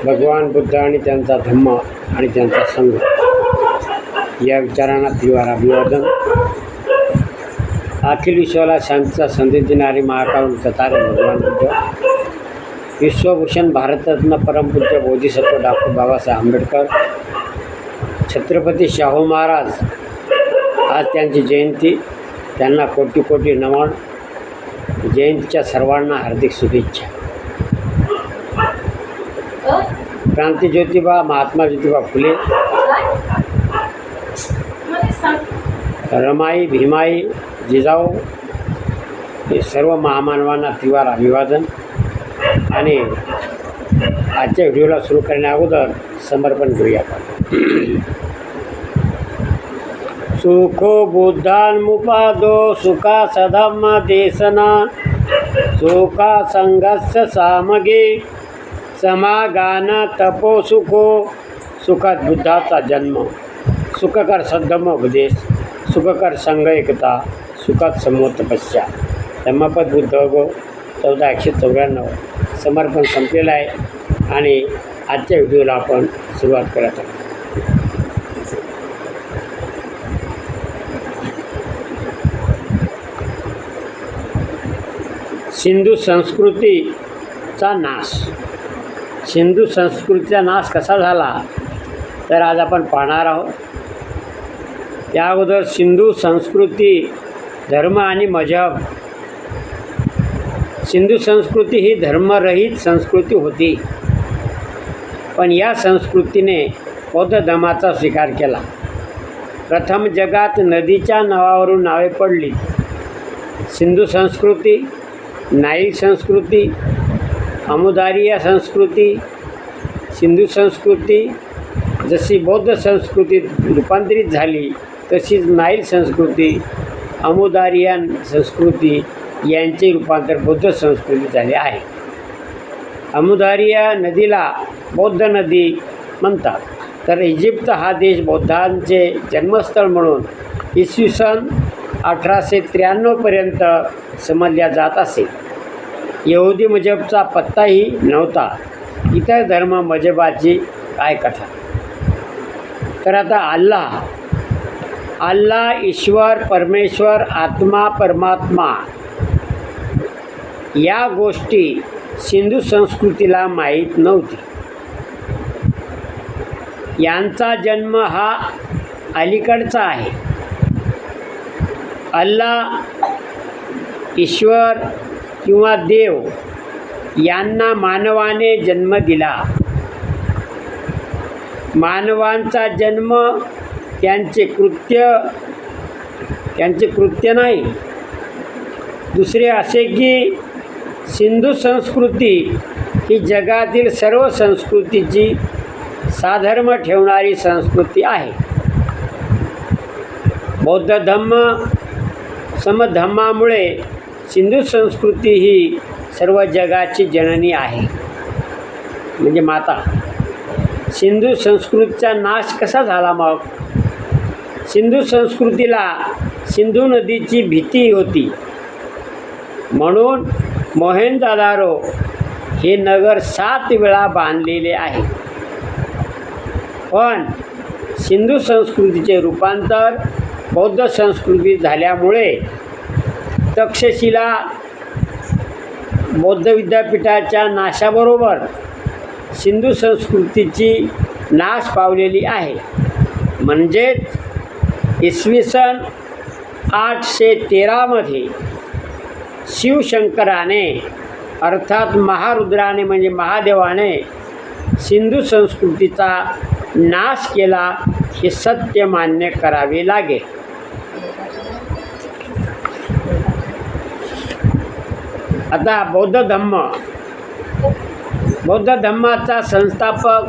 भगवान बुद्ध आणि त्यांचा धम्म आणि त्यांचा संघ या विचारांना त्रिवार अभिवादन. अखिल विश्वाला शांतीचा संदेश देणारे महाकारुण कथारे भगवान बुद्ध, विश्वभूषण भारतरत्न परमपूज्य बोधिसत्व डॉक्टर बाबासाहेब आंबेडकर, छत्रपती शाहू महाराज, आज त्यांची जयंती. त्यांना कोटी कोटी नमन. जयंतीच्या सर्वांना हार्दिक शुभेच्छा. क्रांती ज्योतिबा, महात्मा ज्योतिबा फुले, रमाई, भीमाई, जिजाऊ हे सर्व महामानवांना त्रिवार अभिवादन. आणि आजच्या व्हिडिओला सुरू करण्या अगोदर समर्पण करूया. सुखो बुद्धान्मुपादो सुखा सधम्म देशना सुखा संघस्य सामगे समागान तपो सुखो. सुखात बुद्धाचा जन्म, सुखकर सद्धम्म उपदेश, सुखकर संघ एकता, सुखात समूह तपस्या. धम्मपद बुद्ध गो 1494. समर्पण संपलेलं आहे आणि आजच्या व्हिडिओला आपण सुरुवात करत आहोत. सिंधू संस्कृतीचा नाश. सिंधू संस्कृतीचा नाश कसा झाला तर आज आपण पाहणार आहोत. त्या अगोदर सिंधू संस्कृती, धर्म आणि मजहब. सिंधू संस्कृती ही धर्मरहित संस्कृती होती, पण या संस्कृतीने बौद्ध धर्माचा स्वीकार केला. प्रथम जगात नदीच्या नावावरून नावे पडली. सिंधू संस्कृती, नाईल संस्कृती, अमुदारिया संस्कृती. सिंधू संस्कृती जशी बौद्ध संस्कृतीत रूपांतरित झाली तशीच नाईल संस्कृती, अमुदारियन संस्कृती यांचे रूपांतर बौद्ध संस्कृतीत झाले आहे. अमुदारिया नदीला बौद्ध नदी म्हणतात. तर इजिप्त हा देश बौद्धांचे जन्मस्थळ म्हणून इसवी सन 1893पर्यंत समजल्या जात असे. यहुदी मजहबचा पत्ताही नव्हता. इतर धर्म मजहबाची काय कथा. तर आता अल्लाह, ईश्वर, परमेश्वर, आत्मा, परमात्मा या गोष्टी सिंधू संस्कृतीला माहीत नव्हती. यांचा जन्म हा अलीकडचा आहे. अल्लाह, ईश्वर किंवा देव यांना मानवाने जन्म दिला. मानवांचा जन्म त्यांचे कृत्य नाही. दुसरे असे की सिंधू संस्कृती ही जगातील सर्व संस्कृतीची साधर्म ठेवणारी संस्कृती आहे. बौद्ध धम्म समधम्मामुळे सिंधू संस्कृती ही सर्व जगाची जननी आहे, म्हणजे माता. सिंधू संस्कृतीचा नाश कसा झाला मग. सिंधू संस्कृतीला सिंधू नदीची भीती होती, म्हणून मोहेंजोदारो हे नगर 7 वेळा बांधलेले आहे. पण सिंधू संस्कृतीचे रूपांतर बौद्ध संस्कृतीत झाल्यामुळे तक्षशिला बौद्ध विद्यापीठाच्या नाशाबरोबर सिंधू संस्कृतीची नाश पावलेली आहे. म्हणजेच इसवी सन 813मध्ये शिवशंकराने अर्थात महारुद्राने म्हणजे महादेवाने सिंधू संस्कृतीचा नाश केला हे सत्य मान्य करावे लागेल. आता बौद्ध धम्माचा संस्थापक